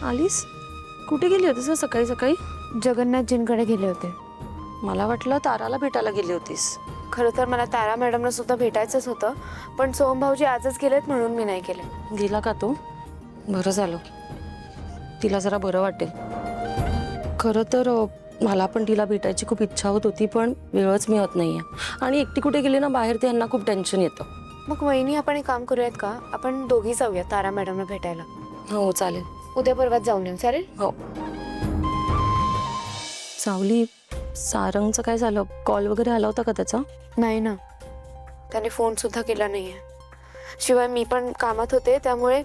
आलीस? कुठे गेली होतीस ग सकाळी सकाळी? जगन्नाथजींकडे गेले होते. मला वाटलं ताराला भेटायला गेली होतीस. खरं तर मला तारा मॅडमला सुद्धा भेटायचंच होतं, पण सोहम भाऊजी आजच गेलेत म्हणून मी नाही गेले. गेला का तो? बरं झालं, तिला जरा बरं वाटेल. खरं तर मला पण तिला भेटायची खूप इच्छा होत होती, पण वेळच मिळत नाहीये. आणि एकटी कुठे गेली ना बाहेर, ते यांना खूप टेन्शन येतं. मग वहिनी, आपण एक काम करूयात का? आपण दोघी जाऊया तारा मॅडमला भेटायला. हो चालेल. उद्या परवाच जाऊन येऊ, चालेल? हो. सावली, सारंगचं काय झालं? कॉल वगैरे आला होता का त्याचा? नाही ना, त्याने फोन सुद्धा केला नाहीये. शिवाय मी पण कामात होते, त्यामुळे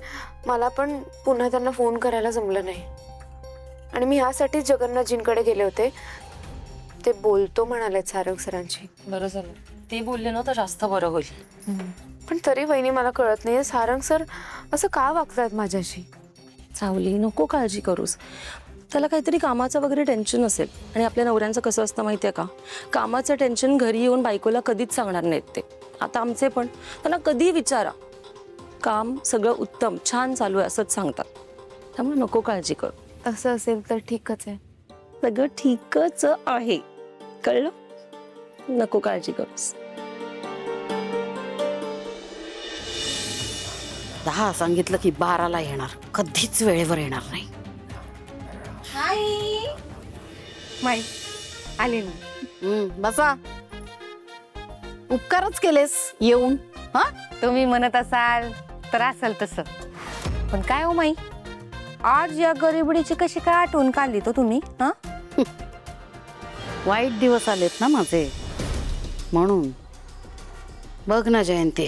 मला पण पुन्हा त्यांना फोन करायला जमलं नाही. आणि मी ह्यासाठी जगन्नाथजींकडे गेले होते. ते बोलतो म्हणालेत सारंग सरांची. बरं झालं, ते बोलले ना तर जास्त बरं होईल. पण तरी वहिनी मला कळत नाही, सारंग सर असं का वागतायत माझ्याशी? सावली, नको काळजी करूस. त्याला काहीतरी कामाचं वगैरे टेन्शन असेल. आणि आपल्या नवऱ्यांचं कसं असतं माहिती आहे का? कामाचं टेन्शन घरी येऊन बायकोला कधीच सांगणार नाहीत ते. आता आमचे पण त्यांना कधी विचारा, काम सगळं उत्तम छान चालू आहे असंच सांगतात. त्यामुळे नको काळजी करू. असं असेल तर ठीकच आहे. सगळं ठीकच आहे, कळलं? नको काळजी करूस. 10 सांगितलं की 12ला येणार, कधीच वेळेवर येणार नाही. माई आले मी. बसा. उपकारच केलेस येऊन. हा, तुम्ही म्हणत असाल तर असेल तसं. पण काय हो माई, आज या गरीबडीची कशी काय आठवण काढली तो तुम्ही? हा, वाईट दिवस आलेत ना माझे, म्हणून. बघ ना जयंती,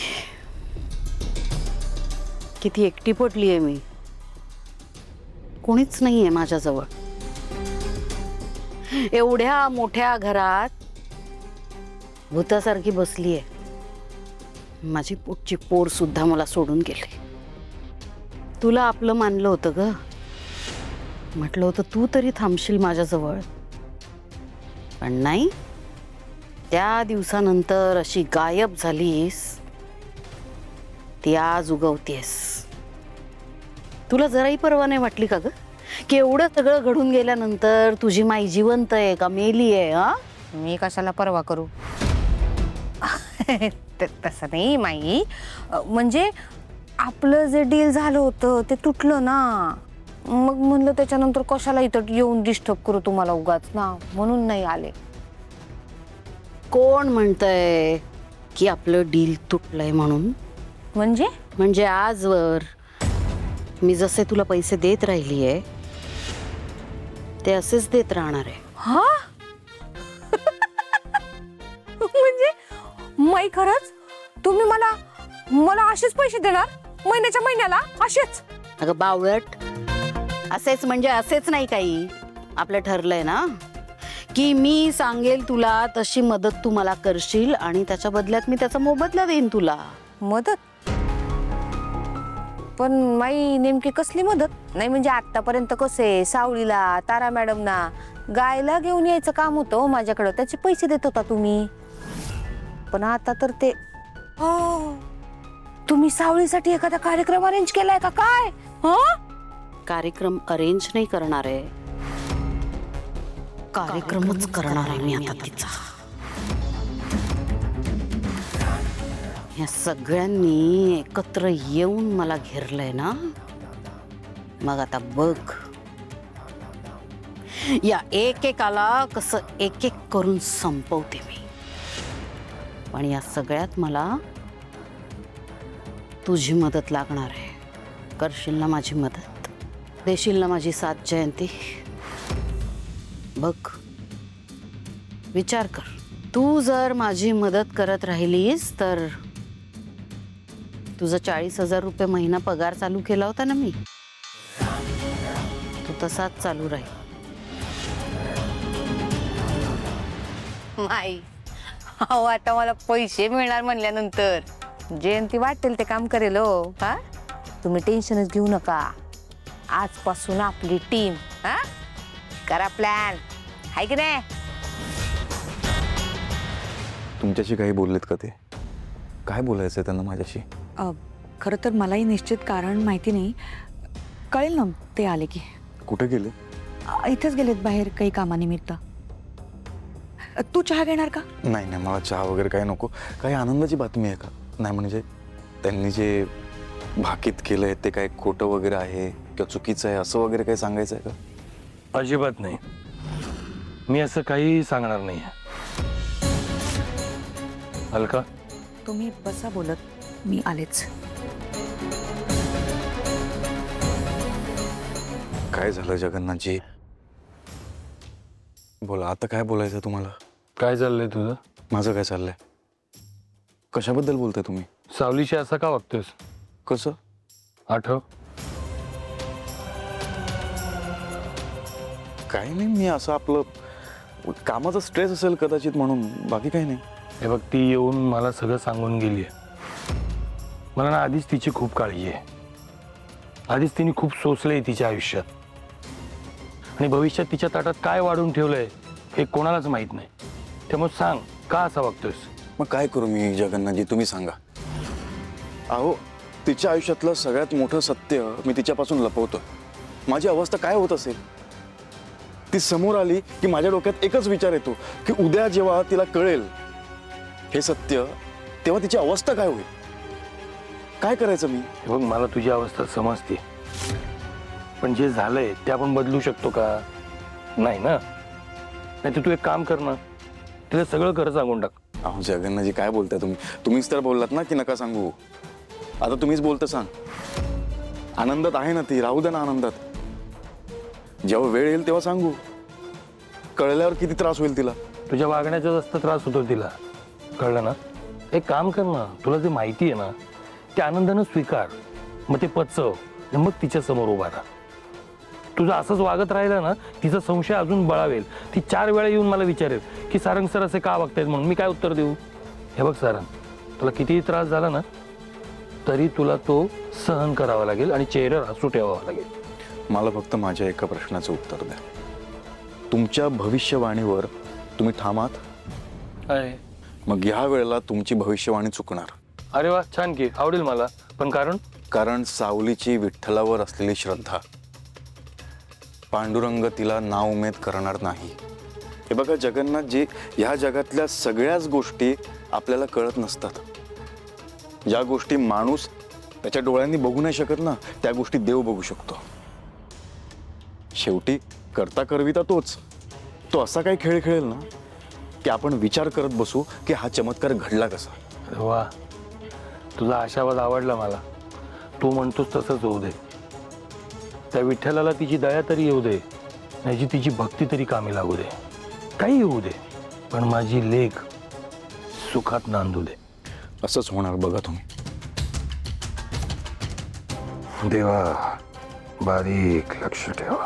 किती एकटी पडली आहे मी. कोणीच नाहीये माझ्याजवळ. एवढ्या मोठ्या घरात भूतासारखी बसली आहे. माझी पोटची पोर सुद्धा मला सोडून गेली. तुला आपलं मानलं होतं ग, म्हटलं होतं तू तरी थांबशील माझ्याजवळ, पण नाही. त्या दिवसानंतर अशी गायब झालीस, ती आज उगवतेस. तुला जराही पर्वा नाही वाटली का ग, की एवढं सगळं घडून गेल्यानंतर तुझी माई जिवंत आहे का मेली आहे? हा, मी कशाला परवा करू? तसं नाही माई, म्हणजे आपलं जे डील झालं होतं ते तुटलं ना. मग म्हणलं त्याच्यानंतर कशाला इथं येऊन डिस्टर्ब करू तुम्हाला उगाच ना, म्हणून नाही आले. कोण म्हणतंय की आपलं डील तुटलंय म्हणून? म्हणजे आजवर मी जसे तुला पैसे देत राहिलीये ते असेच देत राहणार आहे. हा म्हणजे माई, खरंच तुम्ही मला मला असेच पैसे देणार महिन्याच्या महिन्याला? असेच? अगं बावळट, असेच म्हणजे असेच नाही काही. आपलं ठरलंय ना की मी सांगेल तुला तशी मदत तू मला करशील, आणि त्याच्या बदल्यात मी त्याचा मोबदला देईन तुला. मदत? पण माई, नेमकी कसली मदत? नाही म्हणजे आतापर्यंत कसे सावळीला, तारा मॅडमना गायला घेऊन यायचं काम होतं हो माझ्याकडं, त्याचे पैसे देत होता तुम्ही. पण आता तर ते तुम्ही सावळीसाठी एखादा कार्यक्रम अरेंज केलाय का काय? कार्यक्रम अरेंज नाही करणार आहे, कार्यक्रमच करणार आहे मी आता तिचा. या सगळ्यांनी एकत्र येऊन मला घेरलंय ना, मग आता बघ या एकेकाला कसं एक एक करून संपवते मी. पण या सगळ्यात मला तुझी मदत लागणार आहे. करशील ना माझी मदत? देशील ना माझी साथ जयंती? बघ, विचार कर. तू जर माझी मदत करत राहिलीस तर तुझा 40,000 रुपये महिना पगार चालू केला होता ना मी, तो तसाच चालू राहील. माई, अहो आता मला पैसे मिळणार म्हणल्यानंतर जयंती वाटेल ते काम करेल हो. हा, तुम्ही टेन्शनच घेऊ नका. आजपासून आपली टीम. हा, करा प्लॅन, हाय की नाही? तुमच्याशी काही बोललेत का ते? काय बोलायचं त्यांना माझ्याशी? खरं तर मलाही निश्चित कारण माहिती नाही, कळेल ना ते आले की. कुठे गेले? इथेच गेलेत बाहेर काही कामानिमित्त. तू चहा घेणार का? नाही नाही, मला चहा वगैरे काही नको. काही आनंदाची बातमी आहे का? नाही म्हणजे त्यांनी जे भाकीत केलंय ते काय खोटं वगैरे आहे किंवा चुकीचं आहे असं वगैरे काही सांगायचं आहे का? अजिबात नाही. मी असं काही सांगणार नाही. अलका, तुम्ही बसा बोलत, मी आलेच. काय झालं जगन्नाथजी? बोला, आता काय बोलायचं तुम्हाला? काय चाललंय तुझं? माझं काय चाललंय? कशाबद्दल बोलताय तुम्ही? सावलीशी असा का वागतोयस? कसं? आठव. काही नाही, मी असं आपलं कामाचा स्ट्रेस असेल कदाचित म्हणून, बाकी काही नाही. हे बघ, ती येऊन मला सगळं सांगून गेली आहे. मला ना आधीच तिची खूप काळजी आहे. आधीच तिने खूप सोसलंय तिच्या आयुष्यात, आणि भविष्यात तिच्या ताटात काय वाढून ठेवलंय हे कोणालाच माहित नाही. त्यामुळे सांग, का असा वागतोयस? मग काय करू मी जगन्नाथजी, तुम्ही सांगा. अहो, तिच्या आयुष्यातलं सगळ्यात मोठं सत्य मी तिच्यापासून लपवतोय. माझी अवस्था काय होत असेल? ती समोर आली की माझ्या डोक्यात एकच विचार येतो की उद्या जेव्हा तिला कळेल हे सत्य, तेव्हा तिची अवस्था काय होईल? काय करायचं मी? हे बघ, मला तुझी अवस्था समजते, पण जे झालंय ते आपण बदलू शकतो का? नाही ना. नाही तर तू एक काम कर ना, तिला सगळं खरं सांगून टाक. अहो जगन्नाथजी, काय बोलताय तुम्ही? तुम्हीच तर बोललात ना की नका सांगू. आता तुम्हीच बोलता, सांग. आनंदात आहे ना ती, राहू दे ना आनंदात. जेव्हा वेळ येईल तेव्हा सांगू. कळल्यावर किती त्रास होईल तिला. तुझ्या वागण्याचा जास्त त्रास होतो तिला, कळलं ना? एक काम कर ना, तुला जे माहिती आहे ना ते आनंदानं स्वीकार, मग ते पचव, आणि मग तिच्या समोर उभा राहा. तुझं असंच वागत राहिलं ना, तिचा संशय अजून बळावेल. ती 4 वेळा येऊन मला विचारेल की सारंग सर असे का वागतायत म्हणून. मी काय उत्तर देऊ? हे बघ सारंग, तुला कितीही त्रास झाला ना तरी तुला तो सहन करावा लागेल आणि चेहऱ्यावर हसू ठेवावा लागेल. मला फक्त माझ्या एका प्रश्नाचं उत्तर द्या. तुमच्या भविष्यवाणीवर तुम्ही ठाम आहात? आहे. मग ह्या वेळेला तुमची भविष्यवाणी चुकणार. अरे वा, छान की, आवडेल मला. पण कारण सावलीची विठ्ठलावर असलेली श्रद्धा. पांडुरंग तिला नाउमेद करणार नाही. हे बघा जगन्नाथजी, ह्या जगातल्या सगळ्याच गोष्टी आपल्याला कळत नसतात. ज्या गोष्टी माणूस त्याच्या डोळ्यांनी बघू नाही शकत ना, त्या गोष्टी देव बघू शकतो. शेवटी करता करविता तोच. तो असा काही खेळ खेळेल ना की आपण विचार करत बसू की हा चमत्कार घडला कसा. वा, तुझा आशावाद आवडला मला. तू म्हणतोस तसंच होऊ दे. त्या विठ्ठलाला तिची दया तरी येऊ दे, याची तिची भक्ती तरी कामी लागू दे. काही होऊ दे, पण माझी लेक सुखात नांदू दे. असंच होणार बघा तुम्ही. देवा, बारीक लक्ष ठेवा.